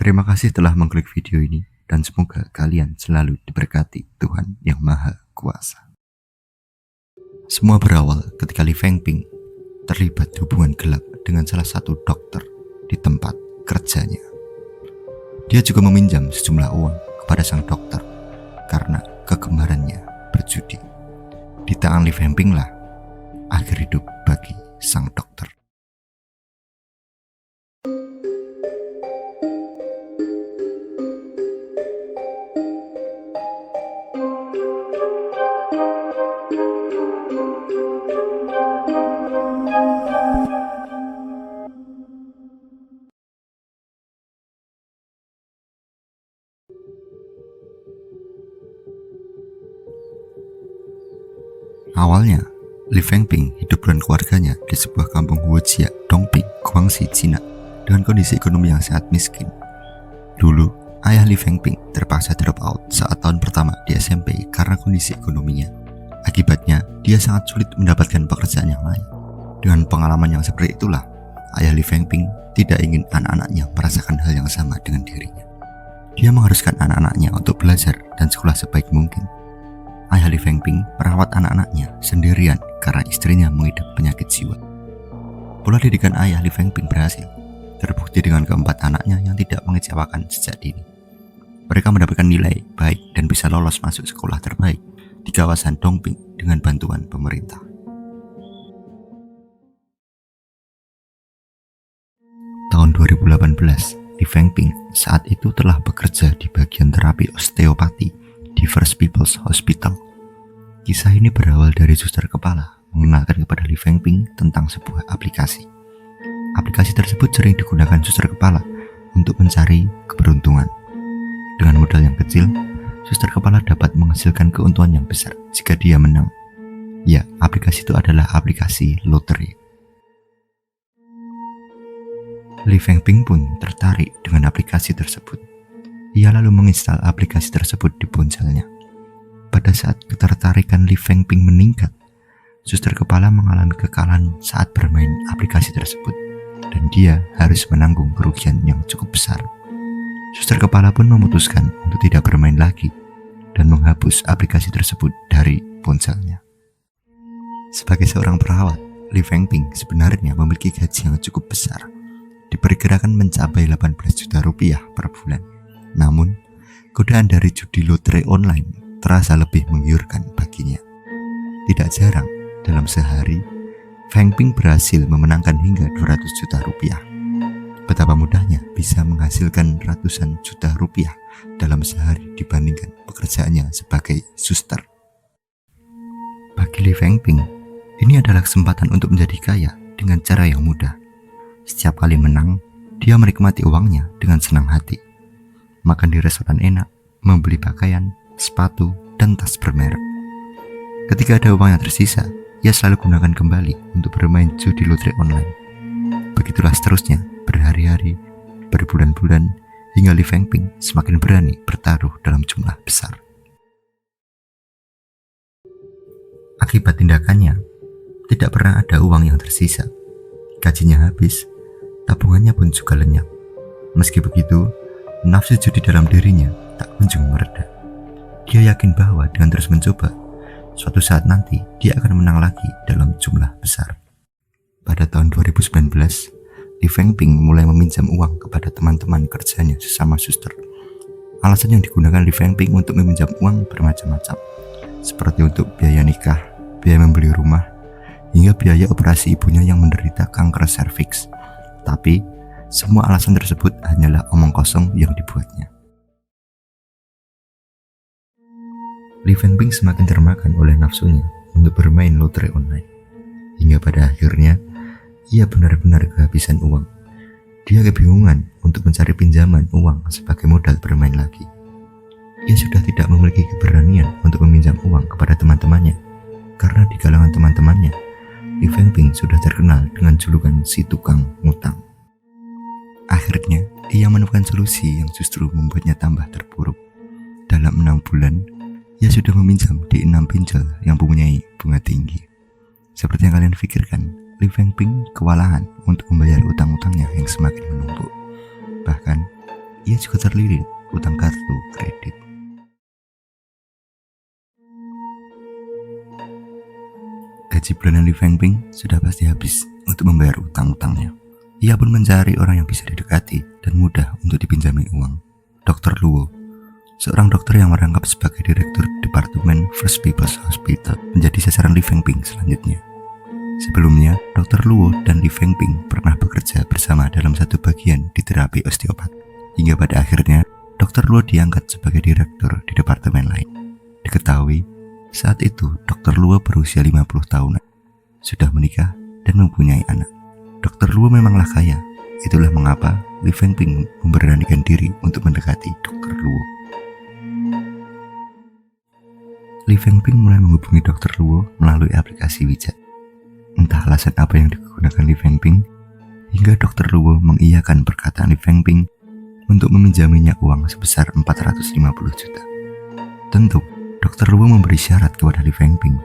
Terima kasih telah mengklik video ini dan semoga kalian selalu diberkati Tuhan Yang Maha Kuasa. Semua berawal ketika Li Fengping terlibat hubungan gelap dengan salah satu dokter di tempat kerjanya. Dia juga meminjam sejumlah uang kepada sang dokter karena kegemarannya berjudi. Di tangan Li Fengping lah akhir hidup bagi sang dokter. Awalnya, Li Fengping hidup dengan keluarganya di sebuah kampung Huojia, Dongping, Guangxi, Cina dengan kondisi ekonomi yang sangat miskin. Dulu, ayah Li Fengping terpaksa drop out saat tahun pertama di SMP karena kondisi ekonominya. Akibatnya, dia sangat sulit mendapatkan pekerjaan yang lain. Dengan pengalaman yang seperti itulah, ayah Li Fengping tidak ingin anak-anaknya merasakan hal yang sama dengan dirinya. Dia mengharuskan anak-anaknya untuk belajar dan sekolah sebaik mungkin. Ayah Li Fengping merawat anak-anaknya sendirian karena istrinya mengidap penyakit jiwa. Pola didikan ayah Li Fengping berhasil, terbukti dengan keempat anaknya yang tidak mengecewakan sejak dini. Mereka mendapatkan nilai baik dan bisa lolos masuk sekolah terbaik di kawasan Dongping dengan bantuan pemerintah. Tahun 2018, Li Fengping saat itu telah bekerja di bagian terapi osteopati di First People's Hospital. Kisah ini berawal dari suster kepala mengenalkan kepada Li Fengping tentang sebuah aplikasi. Aplikasi tersebut sering digunakan suster kepala untuk mencari keberuntungan. Dengan modal yang kecil, suster kepala dapat menghasilkan keuntungan yang besar jika dia menang. Ya, aplikasi itu adalah aplikasi lotre. Li Fengping pun tertarik dengan aplikasi tersebut. Ia lalu menginstal aplikasi tersebut di ponselnya. Pada saat ketertarikan Li Fengping meningkat, suster kepala mengalami kekalahan saat bermain aplikasi tersebut, dan dia harus menanggung kerugian yang cukup besar. Suster kepala pun memutuskan untuk tidak bermain lagi dan menghapus aplikasi tersebut dari ponselnya. Sebagai seorang perawat, Li Fengping sebenarnya memiliki gaji yang cukup besar, diperkirakan mencapai 18 juta rupiah per bulan. Namun, godaan dari judi lotre online terasa lebih menggiurkan baginya. Tidak jarang, dalam sehari, Fengping berhasil memenangkan hingga 200 juta rupiah. Betapa mudahnya bisa menghasilkan ratusan juta rupiah dalam sehari dibandingkan pekerjaannya sebagai suster. Bagi Li Fengping, ini adalah kesempatan untuk menjadi kaya dengan cara yang mudah. Setiap kali menang, dia menikmati uangnya dengan senang hati. Makan di restoran enak, membeli pakaian, sepatu, dan tas bermerek. Ketika ada uang yang tersisa, ia selalu gunakan kembali untuk bermain judi lotre online. Begitulah seterusnya, berhari-hari, berbulan-bulan, hingga Li Fengping semakin berani bertaruh dalam jumlah besar. Akibat tindakannya, tidak pernah ada uang yang tersisa. Gajinya habis, tabungannya pun juga lenyap. Meski begitu, nafsu judi dalam dirinya tak kunjung mereda. Dia yakin bahwa dengan terus mencoba, suatu saat nanti dia akan menang lagi dalam jumlah besar. Pada tahun 2019, Li Fengping mulai meminjam uang kepada teman-teman kerjanya sesama suster. Alasan yang digunakan Li Fengping untuk meminjam uang bermacam-macam, seperti untuk biaya nikah, biaya membeli rumah, hingga biaya operasi ibunya yang menderita kanker serviks. Tapi, semua alasan tersebut hanyalah omong kosong yang dibuatnya. Li Fengping semakin termakan oleh nafsunya untuk bermain lotre online. Hingga pada akhirnya, ia benar-benar kehabisan uang. Dia kebingungan untuk mencari pinjaman uang sebagai modal bermain lagi. Ia sudah tidak memiliki keberanian untuk meminjam uang kepada teman-temannya, karena di kalangan teman-temannya, Li Fengping sudah terkenal dengan julukan si tukang ngutang. Akhirnya, ia menemukan solusi yang justru membuatnya tambah terpuruk. Dalam 6 bulan, ia sudah meminjam di 6 pinjol yang mempunyai bunga tinggi. Seperti yang kalian pikirkan, Li Fengping kewalahan untuk membayar utang-utangnya yang semakin menumpuk. Bahkan, ia juga terlilit utang kartu kredit. Gaji bulanan Li Fengping sudah pasti habis untuk membayar utang-utangnya. Ia pun mencari orang yang bisa didekati dan mudah untuk dipinjami uang. Dr. Luo, seorang dokter yang merangkap sebagai direktur Departemen First People's Hospital, menjadi sasaran Li Fengping selanjutnya. Sebelumnya, Dr. Luo dan Li Fengping pernah bekerja bersama dalam satu bagian di terapi osteopat. Hingga pada akhirnya, Dr. Luo diangkat sebagai direktur di departemen lain. Diketahui, saat itu Dr. Luo berusia 50 tahunan, sudah menikah dan mempunyai anak. Dr. Luo memanglah kaya, itulah mengapa Li Fengping memberanikan diri untuk mendekati Dr. Luo. Li Fengping mulai menghubungi Dr. Luo melalui aplikasi WeChat. Entah alasan apa yang digunakan Li Fengping, hingga Dr. Luo mengiyakan perkataan Li Fengping untuk meminjaminya uang sebesar 450 juta. Tentu, Dr. Luo memberi syarat kepada Li Fengping.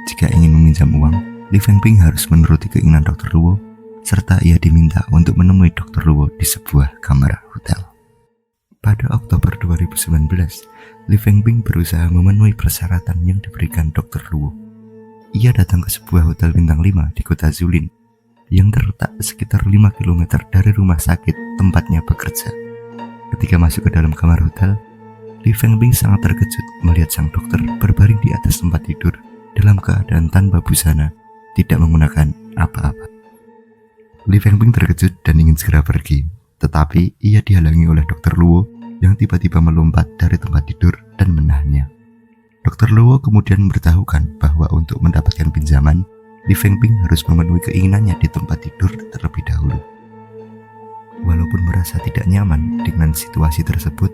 Jika ingin meminjam uang, Li Fengping harus menuruti keinginan Dr. Luo, serta ia diminta untuk menemui Dr. Luo di sebuah kamar hotel. Pada Oktober 2019, Li Fengping berusaha memenuhi persyaratan yang diberikan Dr. Luo. Ia datang ke sebuah hotel bintang 5 di kota Zulin, yang terletak sekitar 5 km dari rumah sakit tempatnya bekerja. Ketika masuk ke dalam kamar hotel, Li Fengping sangat terkejut melihat sang dokter berbaring di atas tempat tidur dalam keadaan tanpa busana, tidak menggunakan apa-apa. Li Fengping terkejut dan ingin segera pergi, tetapi ia dihalangi oleh Dr. Luo yang tiba-tiba melompat dari tempat tidur dan menahannya. Dr. Luo kemudian memberitahukan bahwa untuk mendapatkan pinjaman, Li Fengping harus memenuhi keinginannya di tempat tidur terlebih dahulu. Walaupun merasa tidak nyaman dengan situasi tersebut,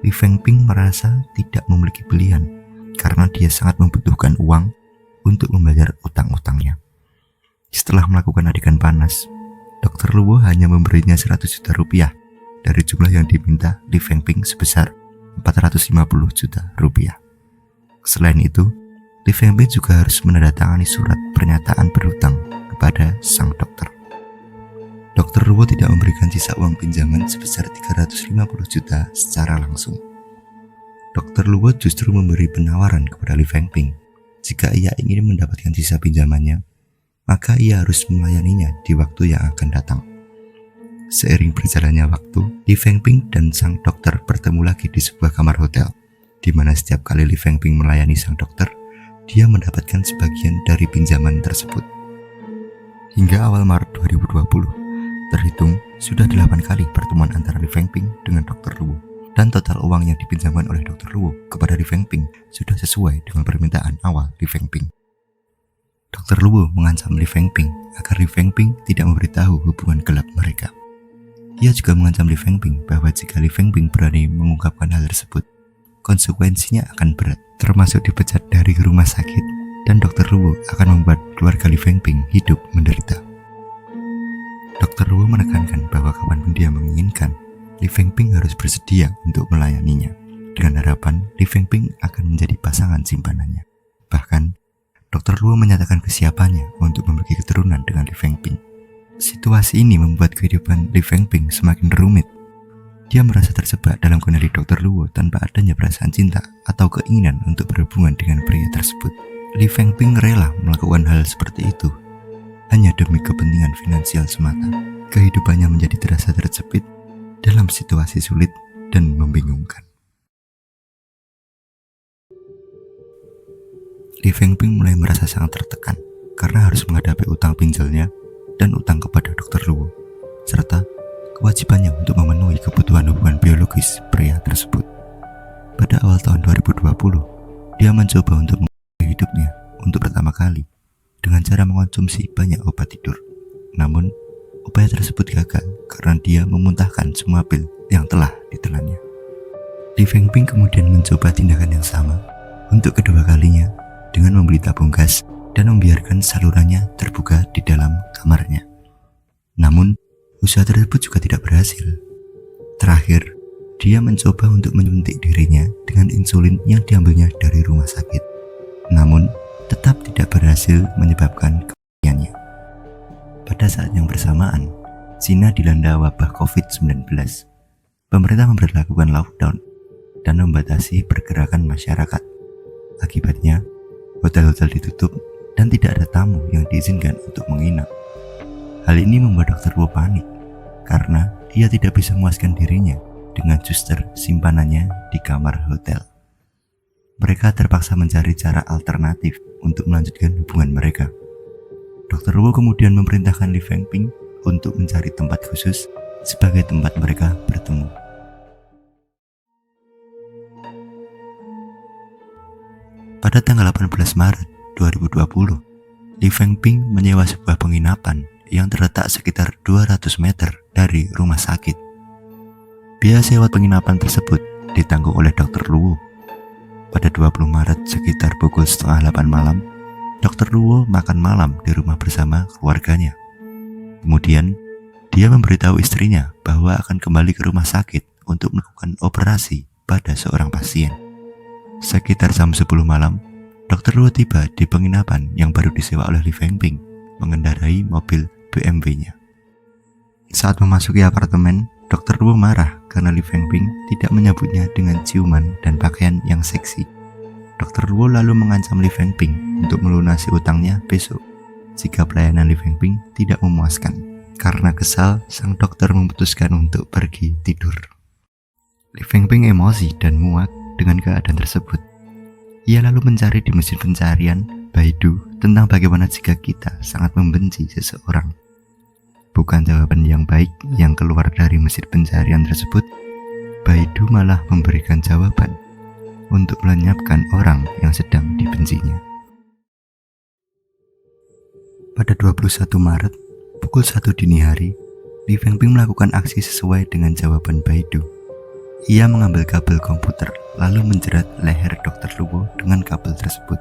Li Fengping merasa tidak memiliki pilihan karena dia sangat membutuhkan uang untuk membayar utang-utangnya. Setelah melakukan adegan panas, Dr. Luo hanya memberinya 100 juta rupiah dari jumlah yang diminta Li Fengping sebesar 450 juta rupiah. Selain itu, Li Fengping juga harus menandatangani surat pernyataan berhutang kepada sang dokter. Dr. Luo tidak memberikan sisa uang pinjaman sebesar 350 juta secara langsung. Dr. Luo justru memberi penawaran kepada Li Fengping. Jika ia ingin mendapatkan sisa pinjamannya, maka ia harus melayaninya di waktu yang akan datang. Seiring berjalannya waktu, Li Fengping dan sang dokter bertemu lagi di sebuah kamar hotel, di mana setiap kali Li Fengping melayani sang dokter, dia mendapatkan sebagian dari pinjaman tersebut. Hingga awal Maret 2020, terhitung sudah 8 kali pertemuan antara Li Fengping dengan Dr. Luo, dan total uang yang dipinjamkan oleh Dr. Luo kepada Li Fengping sudah sesuai dengan permintaan awal Li Fengping. Dr. Luo mengancam Li Fengping agar Li Fengping tidak memberitahu hubungan gelap mereka. Ia juga mengancam Li Fengping bahwa jika Li Fengping berani mengungkapkan hal tersebut, konsekuensinya akan berat, termasuk dipecat dari rumah sakit, dan Dr. Luo akan membuat keluarga Li Fengping hidup menderita. Dr. Luo menekankan bahwa kapanpun dia menginginkan, Li Fengping harus bersedia untuk melayaninya, dengan harapan Li Fengping akan menjadi pasangan simpanannya. Bahkan, Dr. Luo menyatakan kesiapannya untuk memiliki keturunan dengan Li Fengping. Situasi ini membuat kehidupan Li Fengping semakin rumit. Dia merasa terjebak dalam kendali Dr. Luo tanpa adanya perasaan cinta atau keinginan untuk berhubungan dengan pria tersebut. Li Fengping rela melakukan hal seperti itu hanya demi kepentingan finansial semata. Kehidupannya menjadi terasa terjepit dalam situasi sulit dan membingungkan. Li Fengping mulai merasa sangat tertekan karena harus menghadapi utang pinjalnya dan utang kepada Dr. Luo, serta kewajibannya untuk memenuhi kebutuhan hubungan biologis pria tersebut. Pada awal tahun 2020, dia mencoba untuk memulai hidupnya untuk pertama kali dengan cara mengonsumsi banyak obat tidur. Namun, upaya tersebut gagal karena dia memuntahkan semua pil yang telah ditelannya. Li Fengping kemudian mencoba tindakan yang sama untuk kedua kalinya dengan membeli tabung gas dan membiarkan salurannya terbuka di dalam kamarnya. Namun, usaha tersebut juga tidak berhasil. Terakhir, dia mencoba untuk menyuntik dirinya dengan insulin yang diambilnya dari rumah sakit. Namun, tetap tidak berhasil menyebabkan kematiannya. Pada saat yang bersamaan, Cina dilanda wabah COVID-19. pemerintah memberlakukan lockdown dan membatasi pergerakan masyarakat. Akibatnya, hotel-hotel ditutup dan tidak ada tamu yang diizinkan untuk menginap. Hal ini membuat Dr. Wu panik karena ia tidak bisa memuaskan dirinya dengan suster simpanannya di kamar hotel. Mereka terpaksa mencari cara alternatif untuk melanjutkan hubungan mereka. Dr. Wu kemudian memerintahkan Li Fengping untuk mencari tempat khusus sebagai tempat mereka bertemu. Pada tanggal 18 Maret 2020, Li Fengping menyewa sebuah penginapan yang terletak sekitar 200 meter dari rumah sakit. Biaya sewa penginapan tersebut ditanggung oleh Dr. Luo. Pada 20 Maret sekitar pukul 7:30 malam, Dr. Luo makan malam di rumah bersama keluarganya. Kemudian, dia memberitahu istrinya bahwa akan kembali ke rumah sakit untuk melakukan operasi pada seorang pasien. Sekitar jam 10 malam, Dr. Luo tiba di penginapan yang baru disewa oleh Li Fengping, mengendarai mobil BMW-nya. Saat memasuki apartemen, Dr. Luo marah karena Li Fengping tidak menyambutnya dengan ciuman dan pakaian yang seksi. Dr. Luo lalu mengancam Li Fengping untuk melunasi utangnya besok jika pelayanan Li Fengping tidak memuaskan. Karena kesal, sang dokter memutuskan untuk pergi tidur. Li Fengping emosi dan muak dengan keadaan tersebut. Ia lalu mencari di mesin pencarian Baidu tentang bagaimana jika kita sangat membenci seseorang. Bukan jawaban yang baik yang keluar dari mesin pencarian tersebut, Baidu malah memberikan jawaban untuk melenyapkan orang yang sedang dibencinya. Pada 21 Maret, pukul 1 dini hari, Li Fengping melakukan aksi sesuai dengan jawaban Baidu. Ia mengambil kabel komputer lalu menjerat leher Dr. Luo dengan kabel tersebut.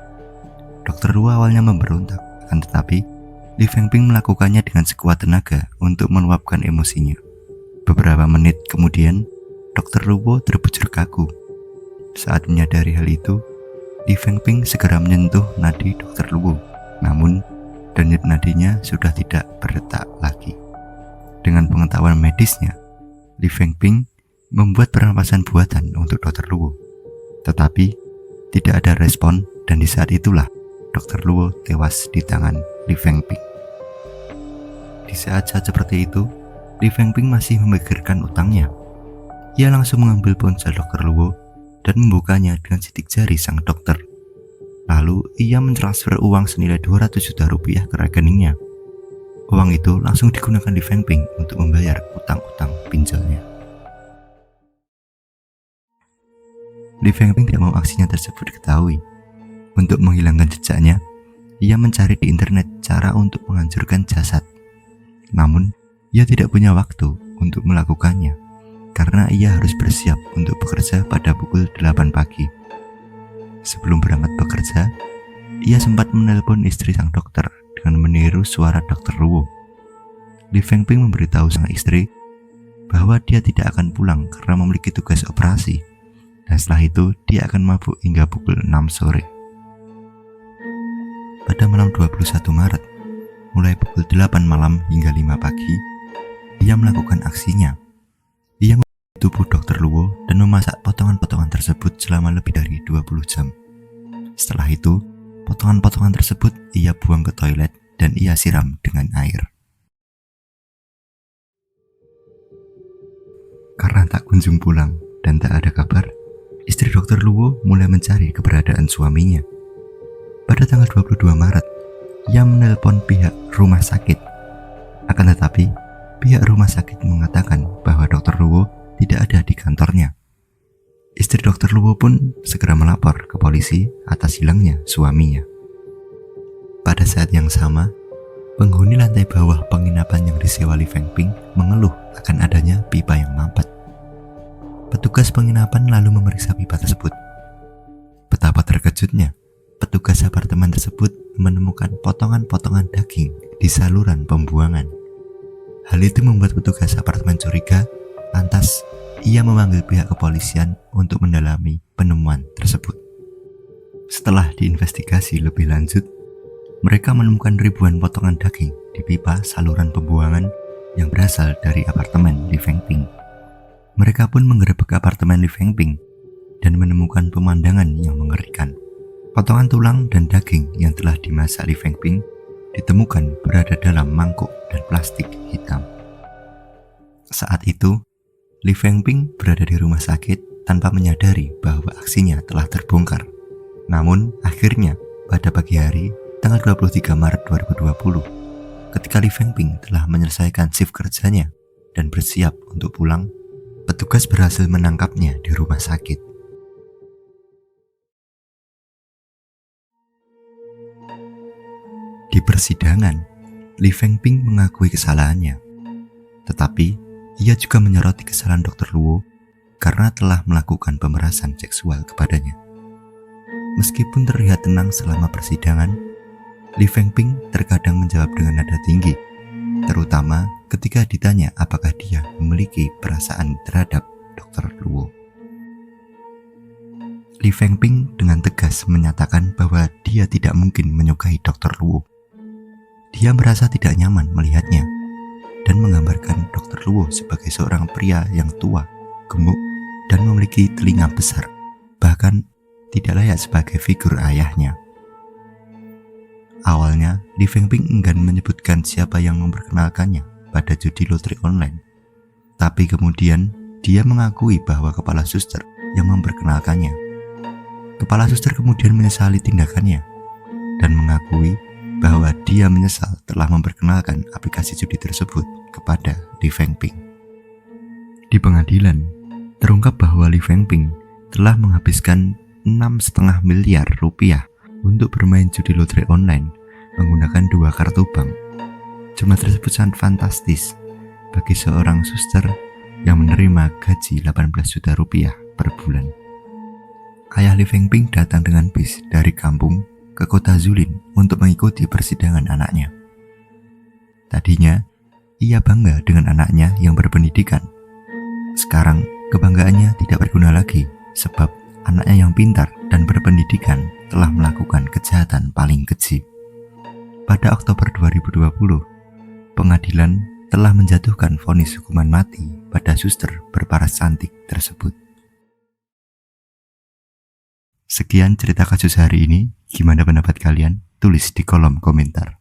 Dr. Luo awalnya memberontak, akan tetapi Li Fengping melakukannya dengan sekuat tenaga untuk meluapkan emosinya. Beberapa menit kemudian, Dr. Luo terbujur kaku. Saat menyadari hal itu, Li Fengping segera menyentuh nadi Dr. Luo. Namun, denyut nadinya sudah tidak berdetak lagi. Dengan pengetahuan medisnya, Li Fengping membuat pernapasan buatan untuk Dr. Luo. Tetapi, tidak ada respon dan di saat itulah Dr. Luo tewas di tangan Li Fengping. Di saat-saat seperti itu, Li Fengping masih memikirkan utangnya. Ia langsung mengambil ponsel Dr. Luo dan membukanya dengan sidik jari sang dokter. Lalu ia mentransfer uang senilai 200 juta rupiah ke rekeningnya. Uang itu langsung digunakan Li Fengping untuk membayar utang-utang pinjolnya. Li Fengping tidak mau aksinya tersebut diketahui. Untuk menghilangkan jejaknya, ia mencari di internet cara untuk menghancurkan jasad. Namun, ia tidak punya waktu untuk melakukannya karena ia harus bersiap untuk bekerja pada pukul 8 pagi. Sebelum berangkat bekerja, ia sempat menelpon istri sang dokter dengan meniru suara Dr. Luo. Li Fengping memberitahu sang istri bahwa dia tidak akan pulang karena memiliki tugas operasi, dan setelah itu dia akan mabuk hingga pukul 6 sore. Pada malam 21 Maret, mulai pukul 8 malam hingga 5 pagi, ia melakukan aksinya. Ia membunuh tubuh Dr. Luo dan memasak potongan-potongan tersebut selama lebih dari 20 jam. Setelah itu, potongan-potongan tersebut ia buang ke toilet dan ia siram dengan air. Karena tak kunjung pulang dan tak ada kabar, istri Dr. Luo mulai mencari keberadaan suaminya. Pada tanggal 22 Maret, ia menelpon pihak rumah sakit. Akan tetapi, pihak rumah sakit mengatakan bahwa Dr. Luo tidak ada di kantornya. Istri Dr. Luo pun segera melapor ke polisi atas hilangnya suaminya. Pada saat yang sama, penghuni lantai bawah penginapan yang disewa Li Fengping mengeluh akan adanya pipa yang mampet. Petugas penginapan lalu memeriksa pipa tersebut. Betapa terkejutnya, petugas apartemen tersebut menemukan potongan-potongan daging di saluran pembuangan. Hal itu membuat petugas apartemen curiga, lantas ia memanggil pihak kepolisian untuk mendalami penemuan tersebut. Setelah diinvestigasi lebih lanjut, mereka menemukan ribuan potongan daging di pipa saluran pembuangan yang berasal dari apartemen Li Fengping. Mereka pun menggerebek apartemen Li Fengping dan menemukan pemandangan yang mengerikan. Potongan tulang dan daging yang telah dimasak Li Fengping ditemukan berada dalam mangkuk dan plastik hitam. Saat itu, Li Fengping berada di rumah sakit tanpa menyadari bahwa aksinya telah terbongkar. Namun, akhirnya pada pagi hari, tanggal 23 Maret 2020, ketika Li Fengping telah menyelesaikan shift kerjanya dan bersiap untuk pulang, petugas berhasil menangkapnya di rumah sakit. Di persidangan, Li Fengping mengakui kesalahannya, tetapi ia juga menyoroti kesalahan Dr. Luo karena telah melakukan pemerasan seksual kepadanya. Meskipun terlihat tenang selama persidangan, Li Fengping terkadang menjawab dengan nada tinggi, terutama ketika ditanya apakah dia memiliki perasaan terhadap Dr. Luo. Li Fengping dengan tegas menyatakan bahwa dia tidak mungkin menyukai Dr. Luo. Dia merasa tidak nyaman melihatnya dan menggambarkan Dr. Luo sebagai seorang pria yang tua, gemuk, dan memiliki telinga besar, bahkan tidak layak sebagai figur ayahnya. Awalnya, Li Fengping enggan menyebutkan siapa yang memperkenalkannya pada judi lotre online. Tapi kemudian, dia mengakui bahwa kepala suster yang memperkenalkannya. Kepala suster kemudian menyesali tindakannya dan mengakui bahwa dia menyesal telah memperkenalkan aplikasi judi tersebut kepada Li Fengping. Di pengadilan, terungkap bahwa Li Fengping telah menghabiskan 6,5 miliar rupiah untuk bermain judi lotre online menggunakan 2 kartu bank. Jumlah tersebut sangat fantastis bagi seorang suster yang menerima gaji 18 juta rupiah per bulan. Ayah Li Fengping datang dengan bis dari kampung ke kota Zulin untuk mengikuti persidangan anaknya. Tadinya, ia bangga dengan anaknya yang berpendidikan. Sekarang, kebanggaannya tidak berguna lagi sebab anaknya yang pintar dan berpendidikan telah melakukan kejahatan paling keji. Pada Oktober 2020, pengadilan telah menjatuhkan vonis hukuman mati pada suster berparas cantik tersebut. Sekian cerita kasus hari ini. Gimana pendapat kalian? Tulis di kolom komentar.